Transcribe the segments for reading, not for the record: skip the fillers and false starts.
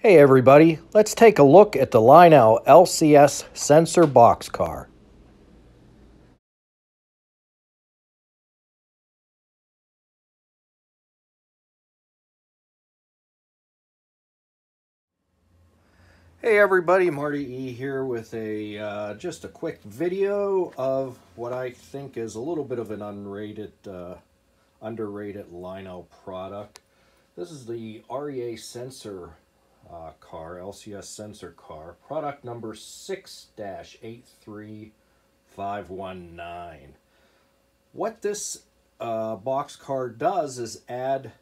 Hey everybody, let's take a look at the Lionel LCS Sensor Boxcar. Hey everybody, Marty E here with just a quick video of what I think is a little bit of an underrated Lionel product. This is the REA sensor car, LCS sensor car, product number 6-83519. What this box car does is add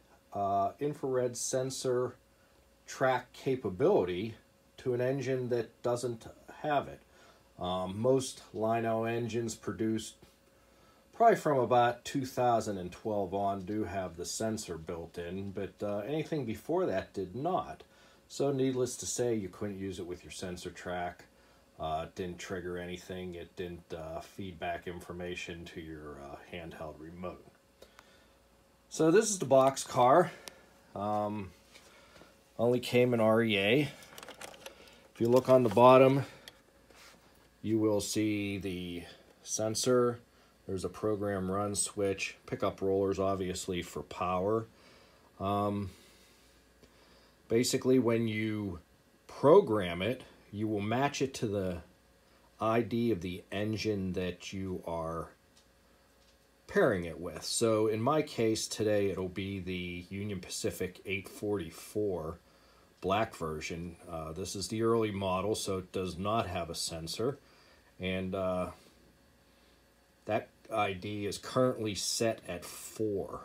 infrared sensor track capability to an engine that doesn't have it. Most Lionel engines produced probably from about 2012 on do have the sensor built in, but anything before that did not. So needless to say, you couldn't use it with your sensor track. It didn't trigger anything. It didn't feed back information to your handheld remote. So this is the box car. Only came in REA. If you look on the bottom, you will see the sensor. There's a program run switch, pickup rollers obviously for power. Basically when you program it, you will match it to the ID of the engine that you are pairing it with. So in my case today it'll be the Union Pacific 844 black version. This is the early model, so it does not have a sensor, and that ID is currently set at 4.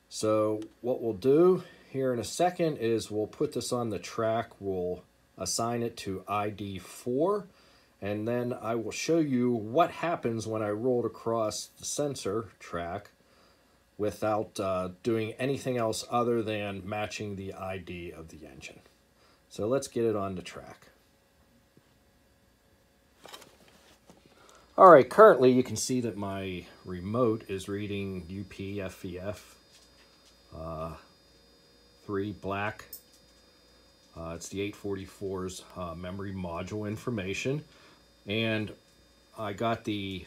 So what we'll do here in a second is we'll put this on the track, we'll assign it to ID 4, and then I will show you what happens when I roll it across the sensor track without doing anything else other than matching the ID of the engine. So let's get it on the track. Alright, currently you can see that my remote is reading UPFEF 3 black. It's the 844's memory module information. And I got the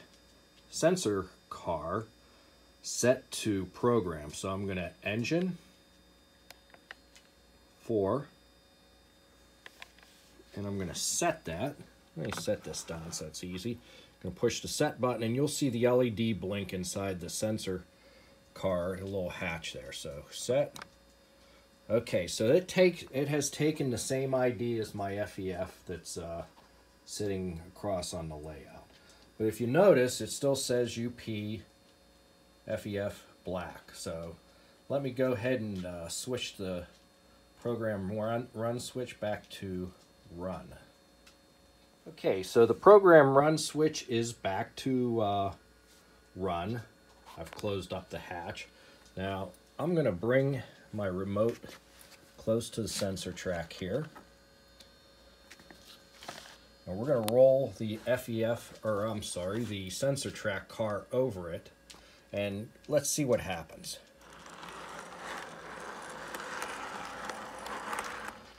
sensor car set to program. So I'm going to engine 4, and I'm going to set that. Let me set this down so it's easy. I'm going to push the set button, and you'll see the LED blink inside the sensor car, a little hatch there. So set. Okay, so it has taken the same ID as my FEF that's sitting across on the layout. But if you notice, it still says UP FEF black. So let me go ahead and switch the program run switch back to run. Okay, so the program run switch is back to run. I've closed up the hatch. Now I'm going to bring my remote close to the sensor track here. And we're going to roll the the sensor track car over it. And let's see what happens.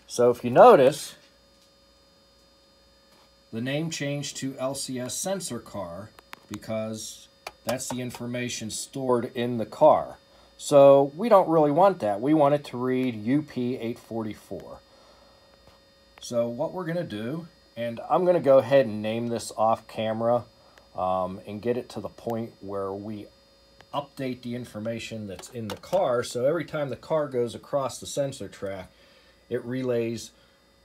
So if you notice, the name changed to LCS Sensor Car because that's the information stored in the car. So we don't really want that. We want it to read UP844. So what we're going to do, and I'm going to go ahead and name this off camera and get it to the point where we update the information that's in the car. So every time the car goes across the sensor track, it relays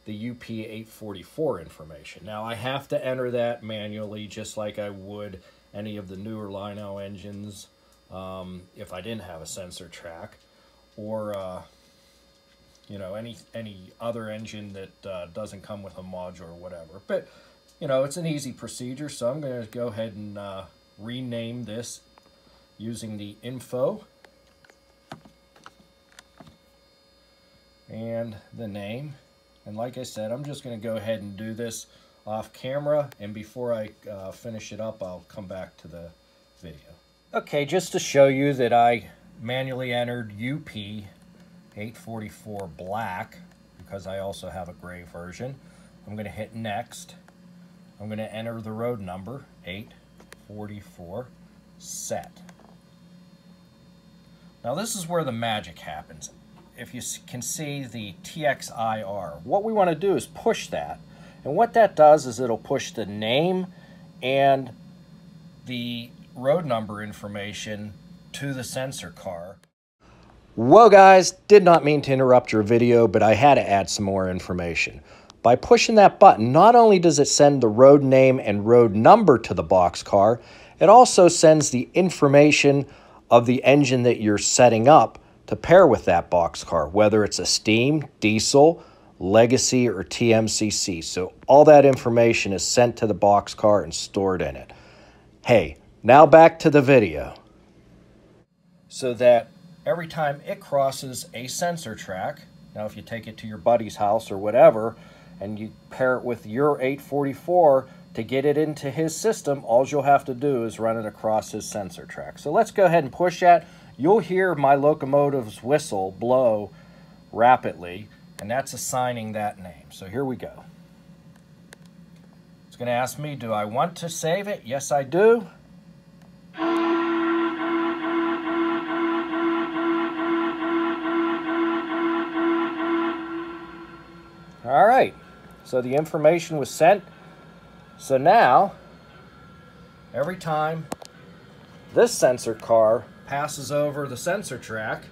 the UP844 information. Now I have to enter that manually just like I would any of the newer Lionel engines if I didn't have a sensor track, or you know, any other engine that doesn't come with a module or whatever. But you know, it's an easy procedure, so I'm going to go ahead and rename this using the info and the name. And like I said, I'm just going to go ahead and do this off camera, and before I finish it up, I'll come back to the video. Okay, just to show you that I manually entered UP844 black, because I also have a gray version. I'm going to hit next. I'm going to enter the road number, 844, set. Now this is where the magic happens. If you can see the TXIR, what we want to do is push that. And what that does is it'll push the name and the road number information to the sensor car. Well guys, did not mean to interrupt your video, but I had to add some more information. By pushing that button, not only does it send the road name and road number to the boxcar, it also sends the information of the engine that you're setting up to pair with that boxcar, whether it's a steam, diesel, legacy, or TMCC. So all that information is sent to the boxcar and stored in it. Hey, now back to the video. So that every time it crosses a sensor track, now if you take it to your buddy's house or whatever, and you pair it with your 844 to get it into his system, all you'll have to do is run it across his sensor track. So let's go ahead and push that. You'll hear my locomotive's whistle blow rapidly, and that's assigning that name. So here we go. It's going to ask me, do I want to save it? Yes, I do. All right, so the information was sent. So now, every time this sensor car passes over the sensor track,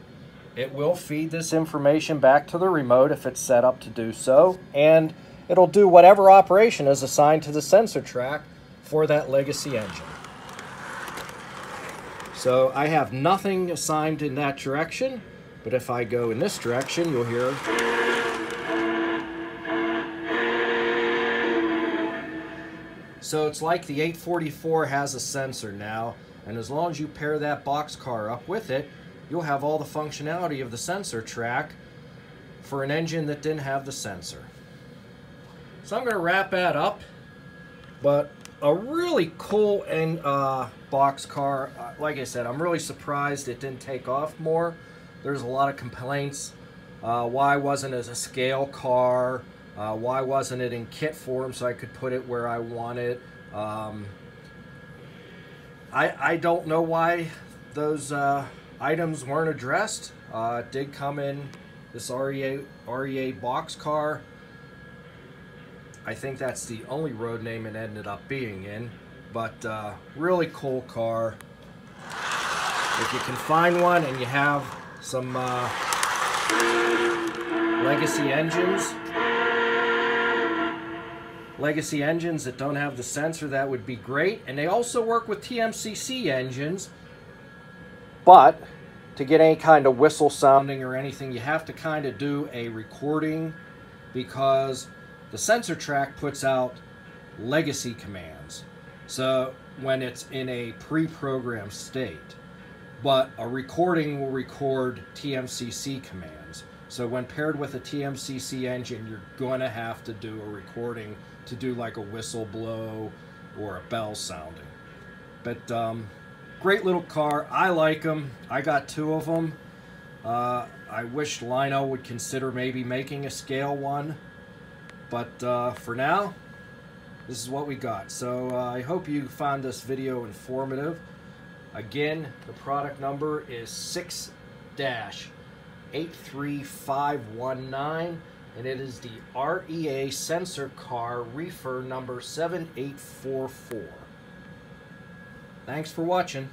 it will feed this information back to the remote if it's set up to do so, and it'll do whatever operation is assigned to the sensor track for that legacy engine. So I have nothing assigned in that direction, but if I go in this direction, you'll hear... So it's like the 844 has a sensor now, and as long as you pair that boxcar up with it, you'll have all the functionality of the sensor track for an engine that didn't have the sensor. So I'm going to wrap that up, but a really cool boxcar. Like I said, I'm really surprised it didn't take off more. There's a lot of complaints. Why wasn't it a scale car? Why wasn't it in kit form so I could put it where I want it? I don't know why those items weren't addressed. It did come in this REA boxcar. I think that's the only road name it ended up being in, but really cool car. If you can find one and you have some legacy engines that don't have the sensor, that would be great. And they also work with TMCC engines, but to get any kind of whistle sounding or anything, you have to kind of do a recording, because the sensor track puts out legacy commands, so when it's in a pre-programmed state, but a recording will record TMCC commands. So when paired with a TMCC engine, you're going to have to do a recording to do like a whistle blow or a bell sounding. But great little car. I like them. I got 2 of them. I wish Lionel would consider maybe making a scale one. But for now, this is what we got. So I hope you found this video informative. Again, the product number is 6-83519, and it is the REA Sensor Car reefer number 7844. Thanks for watching.